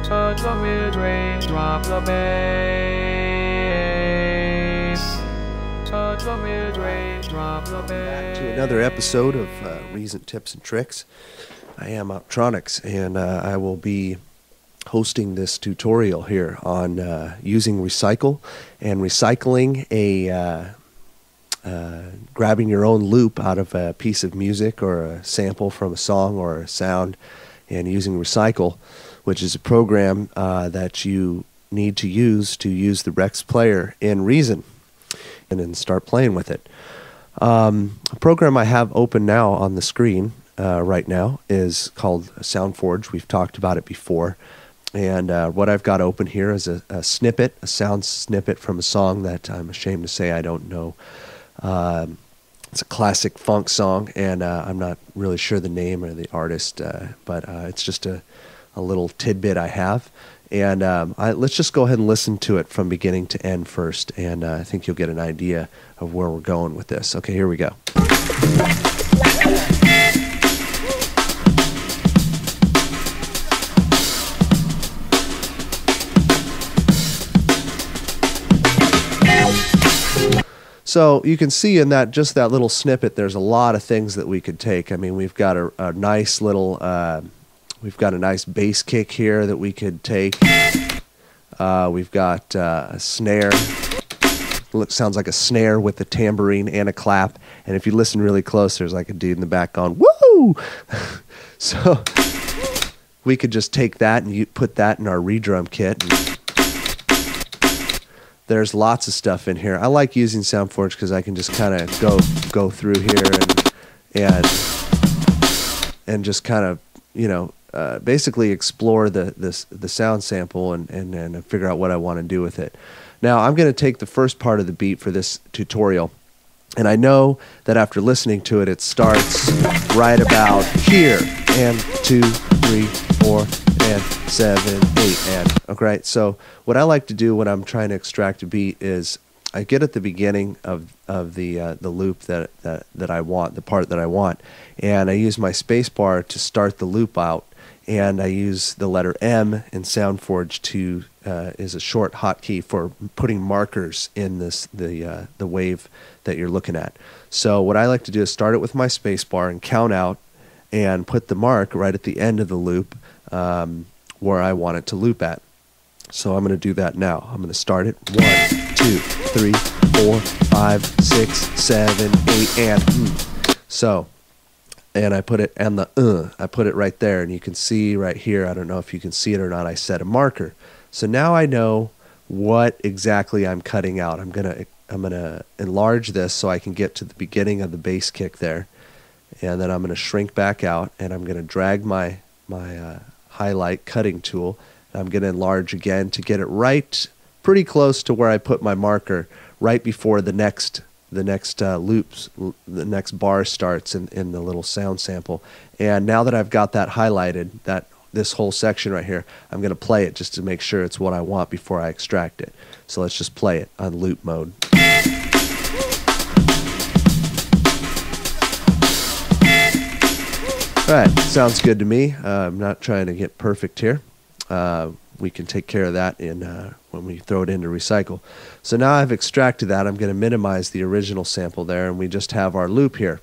touch the mid-range, drop the bass. Touch the mid-range, drop the bass. To another episode of Reason Tips and Tricks. I am Optronics, and I will be hosting this tutorial here on using Recycle and recycling grabbing your own loop out of a piece of music or a sample from a song or a sound, and using Recycle, which is a program that you need to use the Rex player in Reason, and then start playing with it. A program I have open now on the screen right now is called SoundForge. We've talked about it before. And what I've got open here is a snippet, a sound snippet from a song that I'm ashamed to say I don't know. It's a classic funk song, and I'm not really sure the name or the artist, but it's just a little tidbit I have. And let's just go ahead and listen to it from beginning to end first, and I think you'll get an idea of where we're going with this. Okay, here we go. So you can see in that just that little snippet, there's a lot of things that we could take. I mean, we've got a nice little, we've got a nice bass kick here that we could take. We've got a snare. Sounds like a snare with a tambourine and a clap. And if you listen really close, there's like a dude in the back going, woo! So we could just take that and you put that in our redrum kit. There's lots of stuff in here. I like using SoundForge because I can just kind of go through here and just kind of, you know, basically explore the sound sample and figure out what I want to do with it. Now I'm going to take the first part of the beat for this tutorial, and I know that after listening to it, it starts right about here, and 2, 3, 4, and 7, 8, and okay. So what I like to do when I'm trying to extract a beat is I get at the beginning of the loop that I want, the part that I want, and I use my space bar to start the loop out, and I use the letter M in SoundForge to is a short hotkey for putting markers in the wave that you're looking at. So what I like to do is start it with my space bar and count out and put the mark right at the end of the loop where I want it to loop at. So I'm going to do that now. I'm going to start it 1, 2, 3, 4, 5, 6, 7, 8, and so, and I put it and I put it right there, and you can see right here. I don't know if you can see it or not. I set a marker. So now I know what exactly I'm cutting out. I'm gonna enlarge this so I can get to the beginning of the bass kick there, and then I'm going to shrink back out, and I'm going to drag my highlight cutting tool, and I'm going to enlarge again to get it right pretty close to where I put my marker, right before the next loops, the next bar starts in the little sound sample. And now that I've got that highlighted, this whole section right here, I'm going to play it just to make sure it's what I want before I extract it. So let's just play it on loop mode. All right, sounds good to me. I'm not trying to get perfect here. We can take care of that when we throw it into Recycle. So now I've extracted that. I'm going to minimize the original sample there, and we just have our loop here.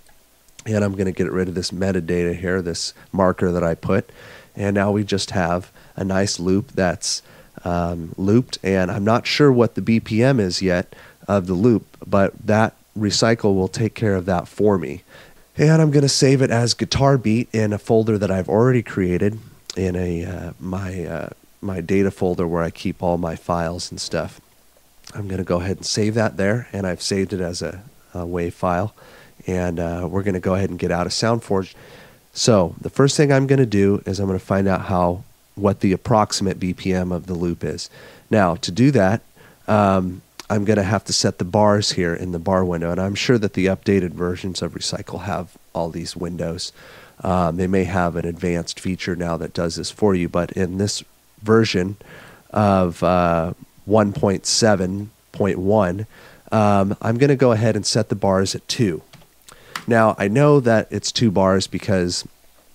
And I'm going to get rid of this metadata here, this marker that I put. And now we just have a nice loop that's looped. And I'm not sure what the BPM is yet of the loop, but that Recycle will take care of that for me. And I'm going to save it as guitar beat in a folder that I've already created in my data folder where I keep all my files and stuff. I'm going to go ahead and save that there, and I've saved it as a WAV file. And we're going to go ahead and get out of SoundForge. So the first thing I'm going to do is I'm going to find out what the approximate BPM of the loop is. Now, to do that, I'm going to have to set the bars here in the bar window, and I'm sure that the updated versions of Recycle have all these windows. They may have an advanced feature now that does this for you, but in this version of 1.7.1, I'm going to go ahead and set the bars at 2. Now, I know that it's 2 bars because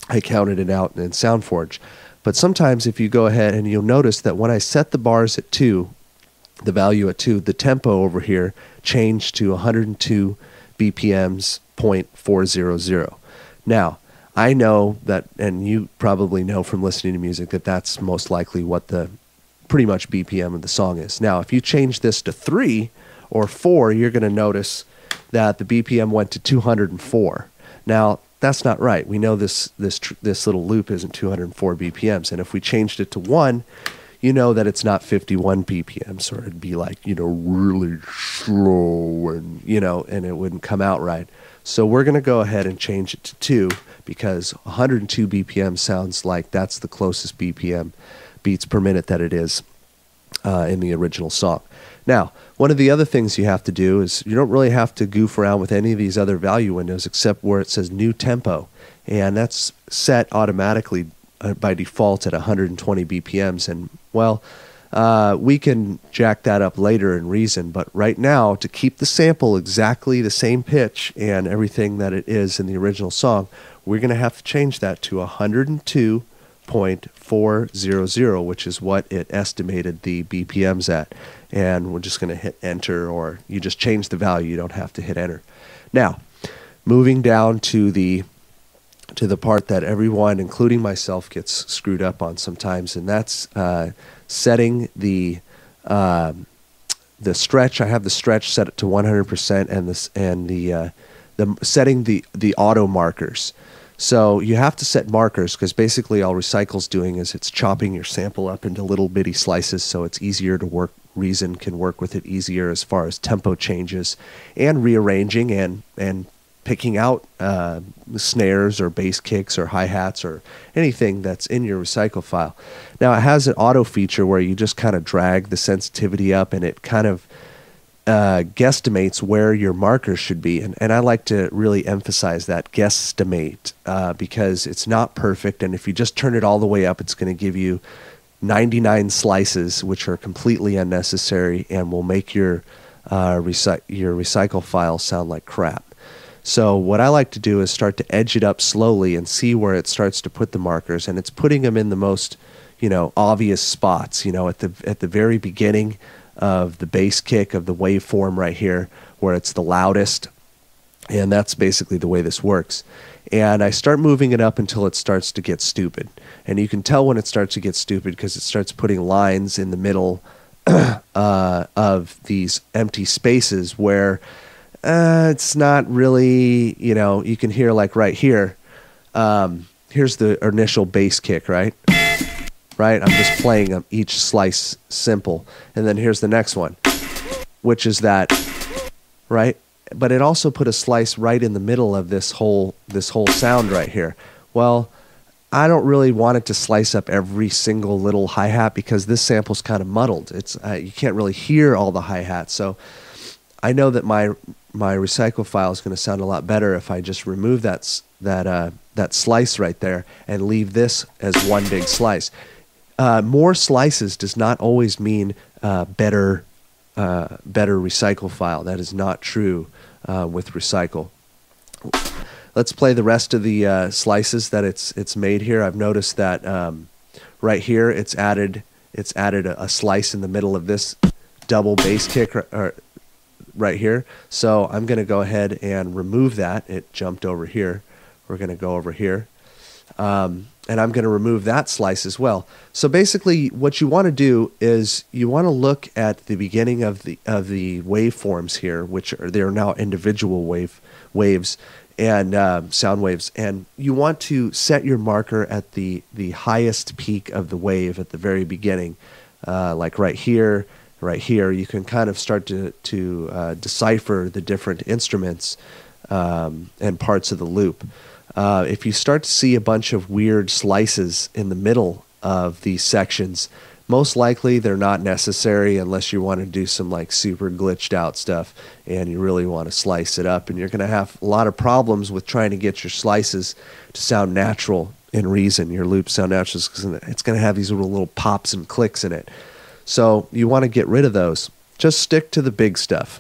I counted it out in SoundForge, But sometimes if you go ahead and you'll notice that when I set the bars at 2, the value at 2, the tempo over here changed to 102 BPMs, 0.400. Now, I know that, and you probably know from listening to music, that that's most likely what the pretty much BPM of the song is. Now, if you change this to 3 or 4, you're going to notice that the BPM went to 204. Now, that's not right. We know this little loop isn't 204 BPMs, and if we changed it to 1, you know that it's not 51 BPMs, or it'd be like, really slow, and and it wouldn't come out right. So we're going to go ahead and change it to 2, because 102 BPM sounds like that's the closest BPM, beats per minute, that it is in the original song. Now, one of the other things you have to do is you don't really have to goof around with any of these other value windows except where it says new tempo, and that's set automatically by default at 120 BPMs. And well, we can jack that up later in Reason, but right now, to keep the sample exactly the same pitch and everything that it is in the original song, we're going to have to change that to 102.400, which is what it estimated the BPMs at. And we're just going to hit enter, or you just change the value. You don't have to hit enter. Now, moving down to the part that everyone, including myself, gets screwed up on sometimes, and that's setting the stretch. I have the stretch set it to 100%, and setting the auto markers. So you have to set markers, because basically all Recycle's doing is it's chopping your sample up into little bitty slices, so it's easier to work. Reason can work with it easier as far as tempo changes and rearranging and picking out snares or bass kicks or hi-hats or anything that's in your Recycle file. Now, it has an auto feature where you just kind of drag the sensitivity up, and it kind of guesstimates where your markers should be. And I like to really emphasize that guesstimate, because it's not perfect, and if you just turn it all the way up, it's going to give you 99 slices, which are completely unnecessary and will make your Recycle file sound like crap. So what I like to do is start to edge it up slowly and see where it starts to put the markers, and it's putting them in the most, obvious spots. At the very beginning of the bass kick of the waveform right here, where it's the loudest, and that's basically the way this works. And I start moving it up until it starts to get stupid, and you can tell when it starts to get stupid because it starts putting lines in the middle of these empty spaces where it's not really, you can hear, like right here, here's the initial bass kick, right? I'm just playing each slice simple, and then here's the next one, which is that, right? But it also put a slice right in the middle of this whole sound right here. Well, I don't really want it to slice up every single little hi-hat, because this sample's kind of muddled. It's you can't really hear all the hi-hats. So I know that my Recycle file is going to sound a lot better if I just remove that slice right there and leave this as one big slice. More slices does not always mean better Recycle file. That is not true with Recycle. Let's play the rest of the slices that it's made here. I've noticed that right here it's added a slice in the middle of this double bass kick right here. So I'm going to go ahead and remove that. It jumped over here. We're going to go over here. And I'm going to remove that slice as well. So basically what you want to do is you want to look at the beginning of the waveforms here, which they're now individual waves and sound waves, and you want to set your marker at the highest peak of the wave at the very beginning, like right here. You can kind of start to decipher the different instruments and parts of the loop. If you start to see a bunch of weird slices in the middle of these sections, most likely they're not necessary unless you want to do some like super glitched out stuff and you really want to slice it up, and you're going to have a lot of problems with trying to get your slices to sound natural in Reason. Your loops sound natural because it's going to have these little pops and clicks in it. So you want to get rid of those. Just stick to the big stuff.